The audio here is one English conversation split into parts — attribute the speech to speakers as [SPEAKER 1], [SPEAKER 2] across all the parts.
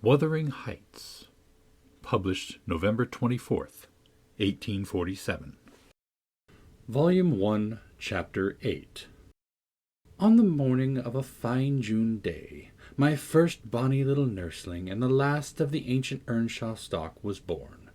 [SPEAKER 1] Wuthering Heights, published November 24th, 1847. Volume 1, Chapter 8. On the morning of a fine June day, my first bonny little nursling and the last of the ancient Earnshaw stock was born.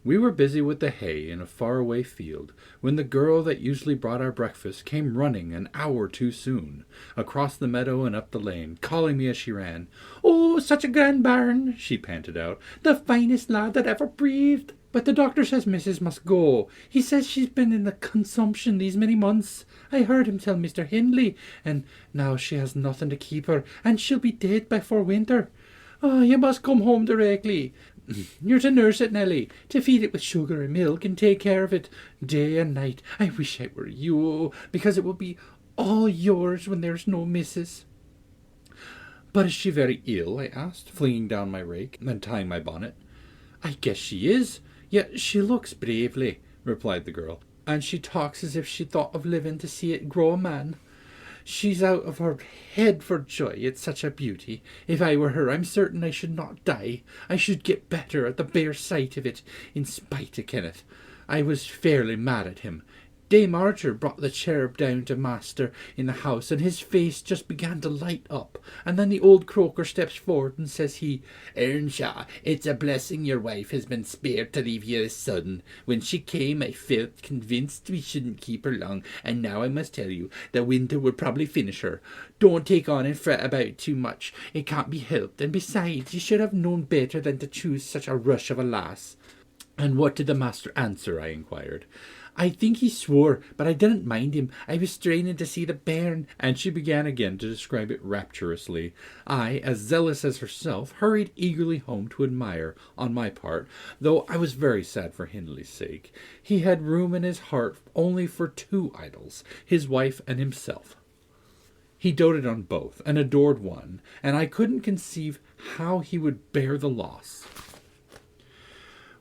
[SPEAKER 1] We were busy with the hay in a far-away field when the girl that usually brought our breakfast came running an hour too soon, across the meadow and up the lane, calling me as she ran. "Oh, such a grand bairn!" she panted out. "The finest lad that ever breathed! But the doctor says Missus must go. He says she's been in the consumption these many months. I heard him tell Mr. Hindley, and now she has nothing to keep her, and she'll be dead before winter. Oh, you must come home directly. You're to nurse it, Nelly, to feed it with sugar and milk, and take care of it day and night. I wish I were you, because it will be all yours when there's no missus." "But is she very ill?" I asked, flinging down my rake and tying my bonnet. "I guess she is, yet she looks bravely," replied the girl, "and she talks as if she thought of living to see it grow a man. She's out of her head for joy, it's such a beauty. If I were her, I'm certain I should not die. I should get better at the bare sight of it, in spite of Kenneth. I was fairly mad at him. Dame Archer brought the cherub down to master in the house, and his face just began to light up. And then the old croaker steps forward, and says he, 'Earnshaw, it's a blessing your wife has been spared to leave you this sudden. When she came, I felt convinced we shouldn't keep her long, and now I must tell you, the winter will probably finish her. Don't take on and fret about it too much. It can't be helped, and besides, you should have known better than to choose such a rush of a lass.'" "And what did the master answer?" I inquired. "I think he swore, but I didn't mind him. I was straining to see the bairn," and she began again to describe it rapturously. I, as zealous as herself, hurried eagerly home to admire, on my part, though I was very sad for Hindley's sake. He had room in his heart only for two idols, his wife and himself. He doted on both, and adored one, and I couldn't conceive how he would bear the loss.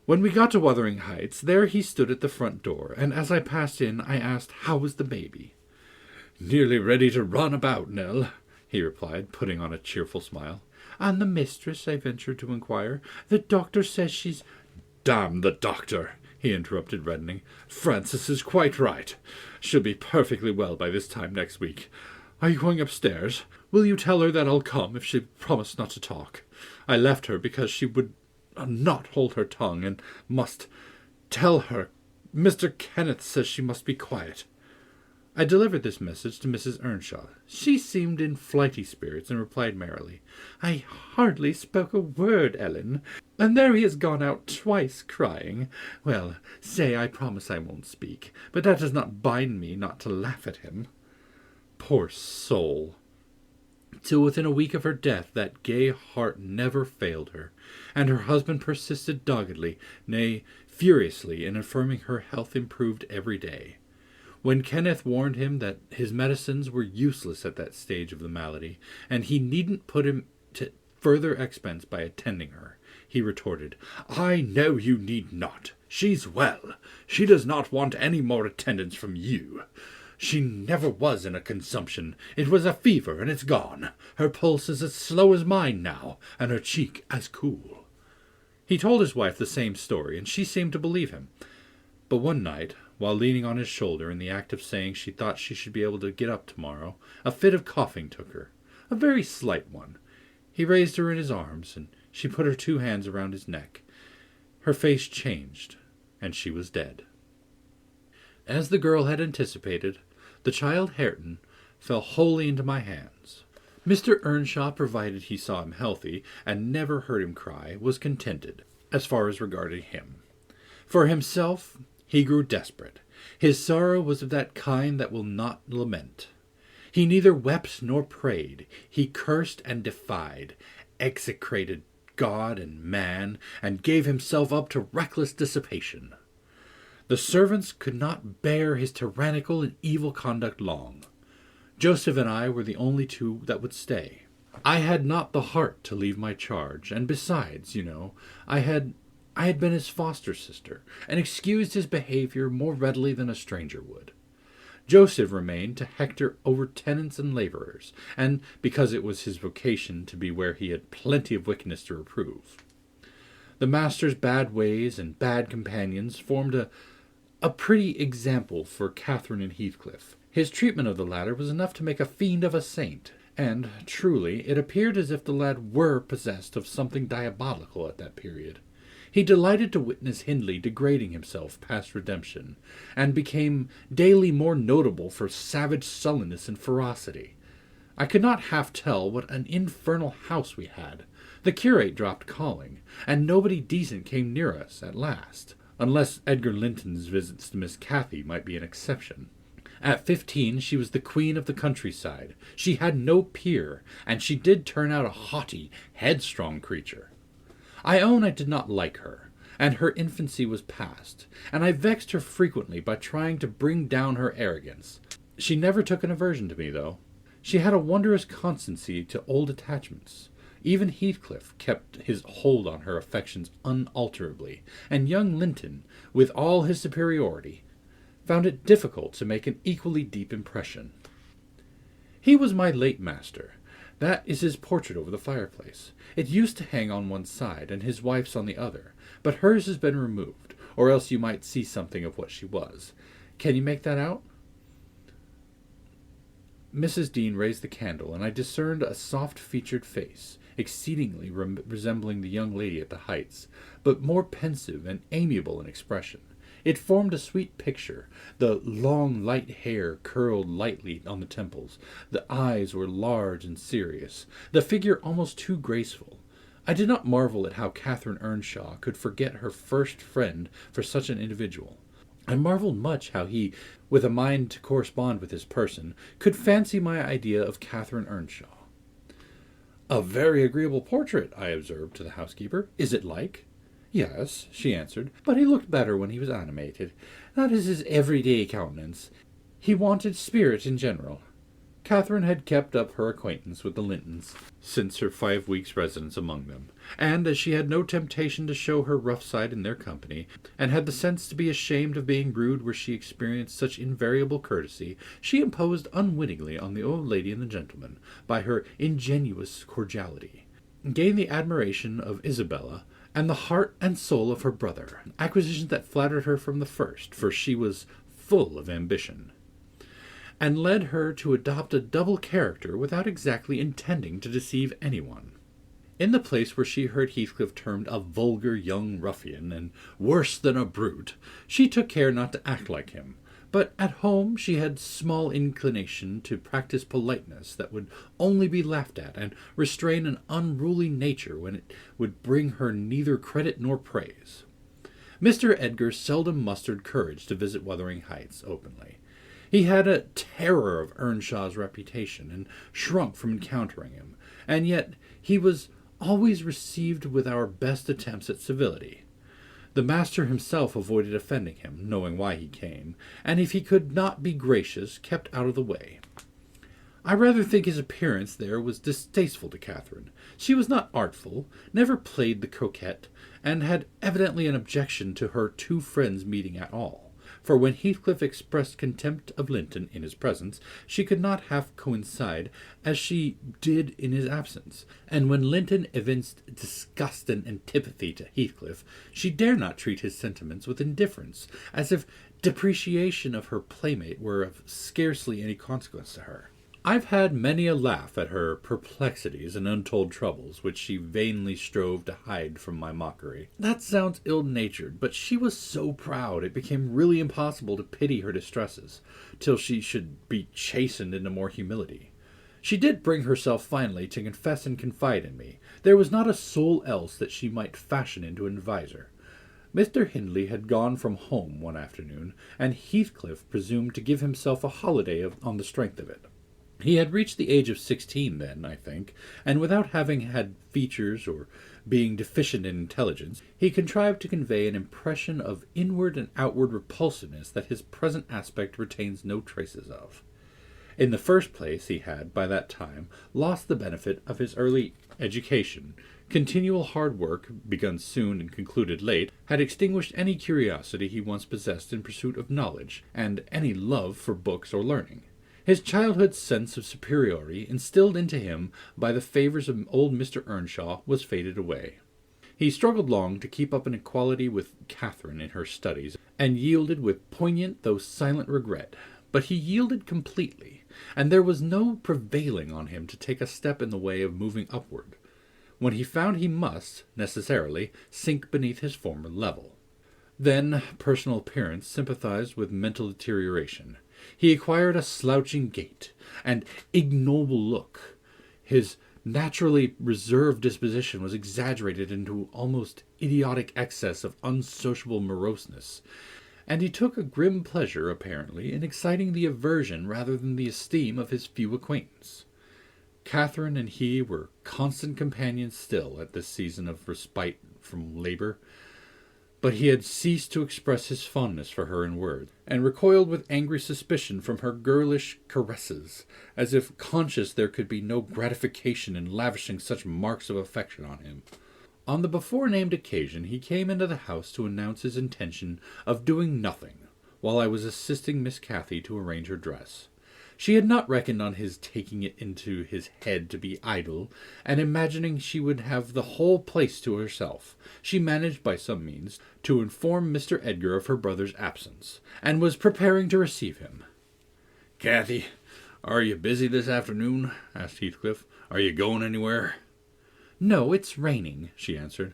[SPEAKER 1] When we got to Wuthering Heights, there he stood at the front door, and as I passed in, I asked how was the baby. "Nearly ready to run about, Nell," he replied, putting on a cheerful smile. "And the mistress?" I ventured to inquire. "The doctor says she's—" "Damn the doctor!" he interrupted, reddening. "Frances is quite right. She'll be perfectly well by this time next week. Are you going upstairs? Will you tell her that I'll come if she'll promise not to talk? I left her because she would not hold her tongue, and must tell her Mr. Kenneth says she must be quiet." I delivered this message to Mrs. Earnshaw. She seemed in flighty spirits, and replied merrily, "I hardly spoke a word, Ellen, and there he has gone out twice crying. Well, say I promise I won't speak, but that does not bind me not to laugh at him. Poor soul! Till within a week of her death that gay heart never failed her, and her husband persisted doggedly, nay, furiously, in affirming her health improved every day. When Kenneth warned him that his medicines were useless at that stage of the malady, and he needn't put him to further expense by attending her, he retorted, "I know you need not. She's well. She does not want any more attendance from you. She never was in a consumption. It was a fever, and it's gone. Her pulse is as slow as mine now, and her cheek as cool." He told his wife the same story, and she seemed to believe him. But one night, while leaning on his shoulder in the act of saying she thought she should be able to get up tomorrow, a fit of coughing took her, a very slight one. He raised her in his arms, and she put her two hands around his neck. Her face changed, and she was dead. As the girl had anticipated, the child Hareton fell wholly into my hands. Mr. Earnshaw, provided he saw him healthy, and never heard him cry, was contented, as far as regarded him. For himself, he grew desperate. His sorrow was of that kind that will not lament. He neither wept nor prayed. He cursed and defied, execrated God and man, and gave himself up to reckless dissipation. The servants could not bear his tyrannical and evil conduct long. Joseph and I were the only two that would stay. I had not the heart to leave my charge, and besides, I had been his foster sister, and excused his behavior more readily than a stranger would. Joseph remained to hector over tenants and labourers, and because it was his vocation to be where he had plenty of wickedness to reprove. The master's bad ways and bad companions formed a pretty example for Catherine and Heathcliff. His treatment of the latter was enough to make a fiend of a saint, and, truly, it appeared as if the lad were possessed of something diabolical at that period. He delighted to witness Hindley degrading himself past redemption, and became daily more notable for savage sullenness and ferocity. I could not half tell what an infernal house we had. The curate dropped calling, and nobody decent came near us at last, unless Edgar Linton's visits to Miss Cathy might be an exception. At 15 she was the queen of the countryside. She had no peer, and she did turn out a haughty, headstrong creature. I own I did not like her, and her infancy was past, and I vexed her frequently by trying to bring down her arrogance. She never took an aversion to me, though. She had a wondrous constancy to old attachments. Even Heathcliff kept his hold on her affections unalterably, and young Linton, with all his superiority, found it difficult to make an equally deep impression. He was my late master. That is his portrait over the fireplace. It used to hang on one side, and his wife's on the other, but hers has been removed, or else you might see something of what she was. Can you make that out? Mrs. Dean raised the candle, and I discerned a soft-featured face, exceedingly resembling the young lady at the Heights, but more pensive and amiable in expression. It formed a sweet picture. The long, light hair curled lightly on the temples. The eyes were large and serious, the figure almost too graceful. I did not marvel at how Catherine Earnshaw could forget her first friend for such an individual. I marvelled much how he, with a mind to correspond with his person, could fancy my idea of Catherine Earnshaw. "A very agreeable portrait," I observed to the housekeeper. "Is it like?" "Yes," she answered, "but he looked better when he was animated. That is his everyday countenance. He wanted spirit in general." Catherine had kept up her acquaintance with the Lintons since her 5 weeks' residence among them, and as she had no temptation to show her rough side in their company, and had the sense to be ashamed of being rude where she experienced such invariable courtesy, she imposed unwittingly on the old lady and the gentleman by her ingenuous cordiality, gained the admiration of Isabella, and the heart and soul of her brother, acquisitions that flattered her from the first, for she was full of ambition, and led her to adopt a double character without exactly intending to deceive anyone. In the place where she heard Heathcliff termed a vulgar young ruffian, and worse than a brute, she took care not to act like him, but at home she had small inclination to practice politeness that would only be laughed at, and restrain an unruly nature when it would bring her neither credit nor praise. Mr. Edgar seldom mustered courage to visit Wuthering Heights openly. He had a terror of Earnshaw's reputation, and shrunk from encountering him, and yet he was always received with our best attempts at civility. The master himself avoided offending him, knowing why he came, and if he could not be gracious, kept out of the way. I rather think his appearance there was distasteful to Catherine. She was not artful, never played the coquette, and had evidently an objection to her two friends meeting at all. For when Heathcliff expressed contempt of Linton in his presence, she could not half coincide as she did in his absence, and when Linton evinced disgust and antipathy to Heathcliff, she dare not treat his sentiments with indifference, as if depreciation of her playmate were of scarcely any consequence to her. I've had many a laugh at her perplexities and untold troubles, which she vainly strove to hide from my mockery. That sounds ill-natured, but she was so proud it became really impossible to pity her distresses, till she should be chastened into more humility. She did bring herself finally to confess and confide in me. There was not a soul else that she might fashion into an adviser. Mr. Hindley had gone from home one afternoon, and Heathcliff presumed to give himself a holiday on the strength of it. He had reached the age of 16 then, I think, and without having had features or being deficient in intelligence, he contrived to convey an impression of inward and outward repulsiveness that his present aspect retains no traces of. In the first place, he had, by that time, lost the benefit of his early education, Continual hard work, begun soon and concluded late, had extinguished any curiosity he once possessed in pursuit of knowledge, and any love for books or learning. His childhood's sense of superiority, instilled into him by the favours of old Mr. Earnshaw, was faded away. He struggled long to keep up an equality with Catherine in her studies, and yielded with poignant though silent regret. But he yielded completely, and there was no prevailing on him to take a step in the way of moving upward, when he found he must, necessarily, sink beneath his former level. Then personal appearance sympathized with mental deterioration. He acquired a slouching gait, and ignoble look. His naturally reserved disposition was exaggerated into almost idiotic excess of unsociable moroseness, and he took a grim pleasure, apparently, in exciting the aversion rather than the esteem of his few acquaintance. Catherine and he were constant companions still at this season of respite from labour, but he had ceased to express his fondness for her in words, and recoiled with angry suspicion from her girlish caresses, as if conscious there could be no gratification in lavishing such marks of affection on him. On the before-named occasion he came into the house to announce his intention of doing nothing, while I was assisting Miss Cathy to arrange her dress. She had not reckoned on his taking it into his head to be idle, and imagining she would have the whole place to herself, she managed by some means to inform Mr. Edgar of her brother's absence, and was preparing to receive him.
[SPEAKER 2] "Cathy, are you busy this afternoon?" asked Heathcliff. "Are you going anywhere?"
[SPEAKER 1] "No, it's raining," she answered.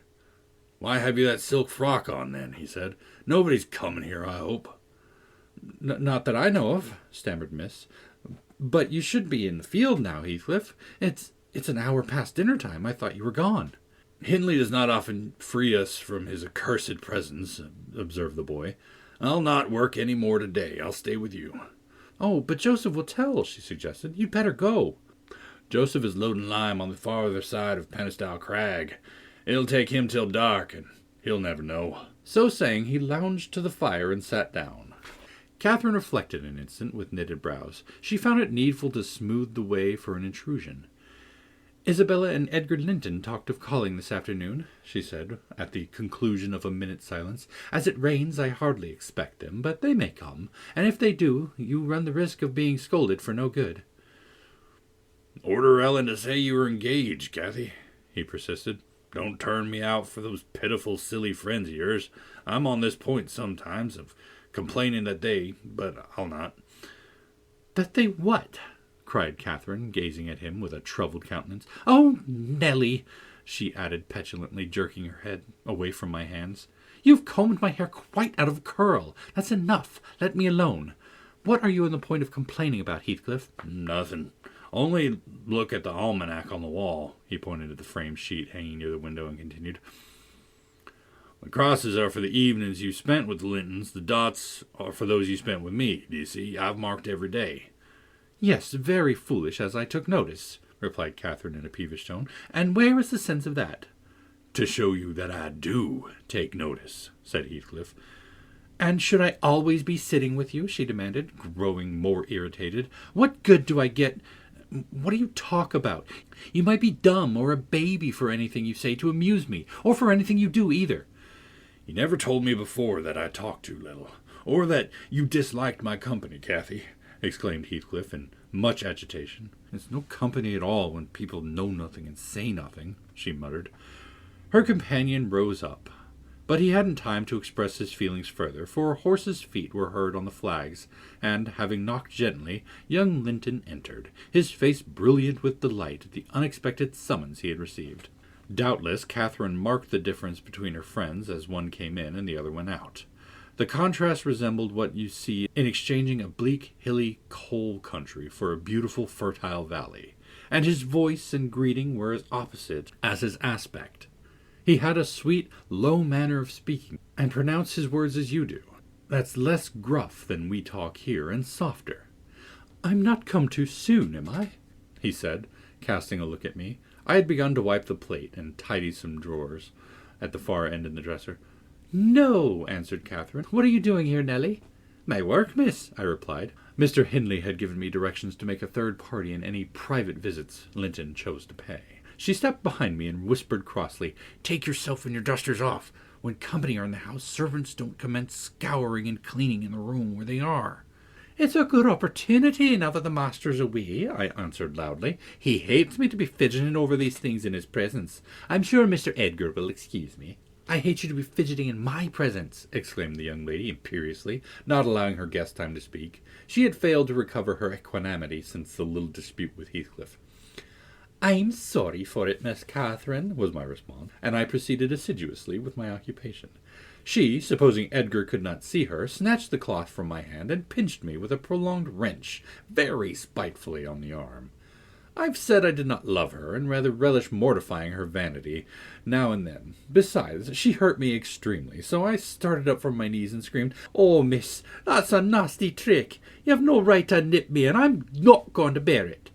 [SPEAKER 2] "Why have you that silk frock on, then?" he said. "Nobody's coming here, I hope."
[SPEAKER 1] Not that I know of," stammered Miss. "But you should be in the field now, Heathcliff. It's an hour past dinner time. I thought you were gone."
[SPEAKER 2] "Hindley does not often free us from his accursed presence," observed the boy. "I'll not work any more today. I'll stay with you."
[SPEAKER 1] "Oh, but Joseph will tell," she suggested. "You'd better go."
[SPEAKER 2] "Joseph is loading lime on the farther side of Penistyle Crag. It'll take him till dark, and he'll never know."
[SPEAKER 1] So saying, he lounged to the fire and sat down. Catherine reflected an instant with knitted brows. She found it needful to smooth the way for an intrusion. "Isabella and Edgar Linton talked of calling this afternoon," she said, at the conclusion of a minute's silence. "As it rains, I hardly expect them, but they may come, and if they do, you run the risk of being scolded for no good."
[SPEAKER 2] "Order Ellen to say you are engaged, Cathy," he persisted. "Don't turn me out for those pitiful, silly friends of yours. I'm on this point sometimes of complaining but I'll not."
[SPEAKER 1] "That they what?" cried Catherine, gazing at him with a troubled countenance. "Oh, Nelly," she added petulantly, jerking her head away from my hands. "You've combed my hair quite out of curl. That's enough. Let me alone. What are you on the point of complaining about, Heathcliff?"
[SPEAKER 2] "Nothing. Only look at the almanac on the wall." He pointed at the framed sheet hanging near the window and continued. "The crosses are for the evenings you spent with the Lintons. The dots are for those you spent with me. Do you see? I've marked every day."
[SPEAKER 1] "Yes, very foolish, as I took notice," replied Catherine in a peevish tone. "And where is the sense of that?"
[SPEAKER 2] "To show you that I do take notice," said Heathcliff.
[SPEAKER 1] "And should I always be sitting with you?" she demanded, growing more irritated. "What good do I get? What do you talk about? You might be dumb or a baby for anything you say to amuse me, or for anything you do either."
[SPEAKER 2] "You never told me before that I talked too little, or that you disliked my company, Cathy," exclaimed Heathcliff in much agitation.
[SPEAKER 1] "It's no company at all when people know nothing and say nothing," she muttered. Her companion rose up, but he hadn't time to express his feelings further, for a horse's feet were heard on the flags, and, having knocked gently, young Linton entered, his face brilliant with delight at the unexpected summons he had received. Doubtless Catherine marked the difference between her friends as one came in and the other went out. The contrast resembled what you see in exchanging a bleak, hilly coal country for a beautiful, fertile valley, and his voice and greeting were as opposite as his aspect. He had a sweet, low manner of speaking, and pronounced his words as you do. That's less gruff than we talk here, and softer. "I'm not come too soon, am I?" he said, casting a look at me. I had begun to wipe the plate and tidy some drawers at the far end in the dresser. "No," answered Catherine. "What are you doing here, Nelly?" "My work, miss," I replied. Mr. Hindley had given me directions to make a third party in any private visits Linton chose to pay, She stepped behind me and whispered crossly, "Take yourself and your dusters off. When company are in the house, servants don't commence scouring and cleaning in the room where they are." "It's a good opportunity now that the master's away," I answered loudly. "He hates me to be fidgeting over these things in his presence. I'm sure Mr. Edgar will excuse me." "I hate you to be fidgeting in my presence," exclaimed the young lady imperiously, not allowing her guest time to speak. She had failed to recover her equanimity since the little dispute with Heathcliff. "I'm sorry for it, Miss Catherine," was my response, and I proceeded assiduously with my occupation. She, supposing Edgar could not see her, snatched the cloth from my hand and pinched me with a prolonged wrench, very spitefully, on the arm. I've said I did not love her, and rather relished mortifying her vanity now and then. Besides, she hurt me extremely, so I started up from my knees and screamed, "Oh, miss, that's a nasty trick. You have no right to nip me, and I'm not going to bear it."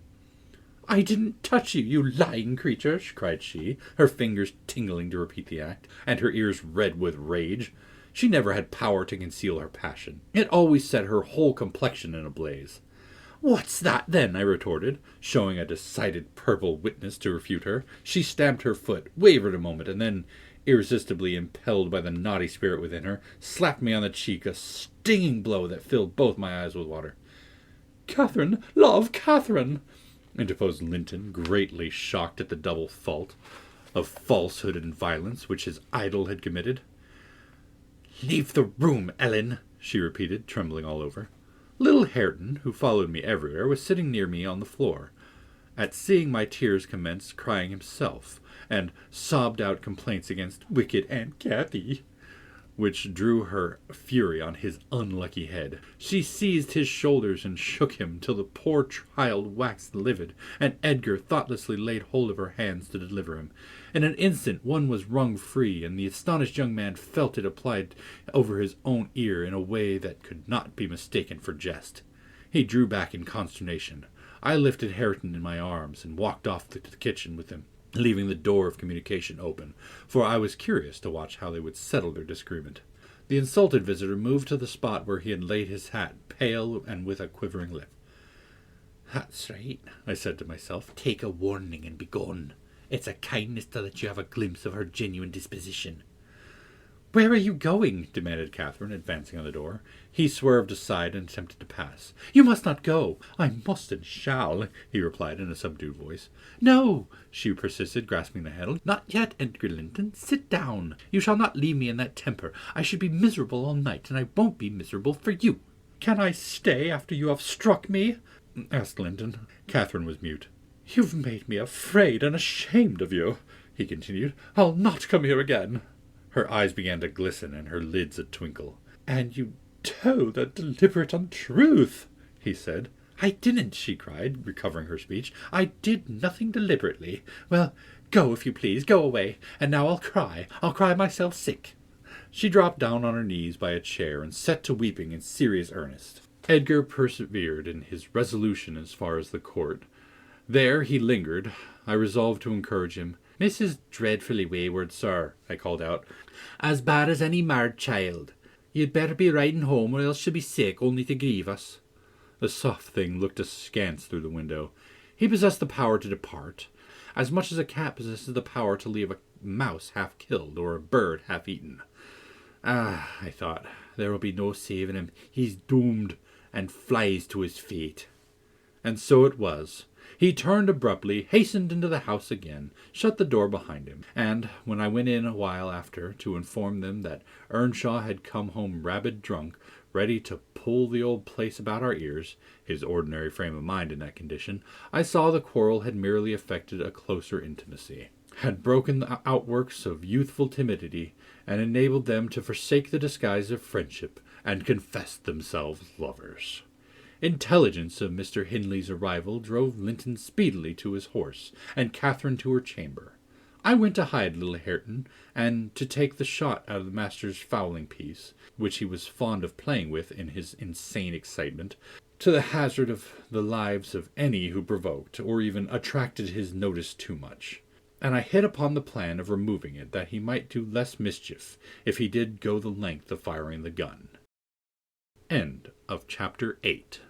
[SPEAKER 1] "I didn't touch you, you lying creature," cried she, her fingers tingling to repeat the act, and her ears red with rage. She never had power to conceal her passion. It always set her whole complexion in a blaze. "What's that, then?" I retorted, showing a decided purple witness to refute her. She stamped her foot, wavered a moment, and then, irresistibly impelled by the naughty spirit within her, slapped me on the cheek, a stinging blow that filled both my eyes with water. "Catherine, love, Catherine!" interposed Linton, greatly shocked at the double fault of falsehood and violence which his idol had committed. "Leave the room, Ellen," she repeated, trembling all over. Little Hareton, who followed me everywhere, was sitting near me on the floor. At seeing my tears, commenced crying himself, and sobbed out complaints against wicked Aunt Cathy, which drew her fury on his unlucky head. She seized his shoulders and shook him till the poor child waxed livid, and Edgar thoughtlessly laid hold of her hands to deliver him. In an instant one was wrung free, and the astonished young man felt it applied over his own ear in a way that could not be mistaken for jest. He drew back in consternation. I lifted Hareton in my arms and walked off to the kitchen with him, leaving the door of communication open, for I was curious to watch how they would settle their disagreement. The insulted visitor moved to the spot where he had laid his hat, pale and with a quivering lip. "That's right," I said to myself. "Take a warning and be gone. It's a kindness to let you have a glimpse of her genuine disposition." "Where are you going?" demanded Catherine, advancing on the door. He swerved aside and attempted to pass. "You must not go." "I must and shall," he replied in a subdued voice. "No," she persisted, grasping the handle. "Not yet, Edgar Linton. Sit down. You shall not leave me in that temper. I should be miserable all night, and I won't be miserable for you." "Can I stay after you have struck me?" asked Linton. Catherine was mute. "You've made me afraid and ashamed of you," he continued. "I'll not come here again." Her eyes began to glisten, and her lids a twinkle. "And you told a deliberate untruth," he said. "I didn't," she cried, recovering her speech. "I did nothing deliberately. Well, go, if you please. Go away. And now I'll cry. I'll cry myself sick." She dropped down on her knees by a chair and set to weeping in serious earnest. Edgar persevered in his resolution as far as the court. There he lingered. I resolved to encourage him. "Mrs. Dreadfully wayward, sir," I called out. "As bad as any marred child. You'd better be riding home, or else she'll be sick, only to grieve us." The soft thing looked askance through the window. He possessed the power to depart, as much as a cat possesses the power to leave a mouse half killed, or a bird half eaten. "Ah," I thought, "there will be no saving him. He's doomed, and flies to his fate." And so it was. He turned abruptly, hastened into the house again, shut the door behind him, and, when I went in a while after to inform them that Earnshaw had come home rabid drunk, ready to pull the old place about our ears, his ordinary frame of mind in that condition, I saw the quarrel had merely effected a closer intimacy, had broken the outworks of youthful timidity, and enabled them to forsake the disguise of friendship, and confess themselves lovers. Intelligence of Mr. Hindley's arrival drove Linton speedily to his horse, and Catherine to her chamber. I went to hide little Hareton, and to take the shot out of the master's fowling piece, which he was fond of playing with in his insane excitement, to the hazard of the lives of any who provoked, or even attracted his notice too much. And I hit upon the plan of removing it, that he might do less mischief, if he did go the length of firing the gun. End of Chapter 8.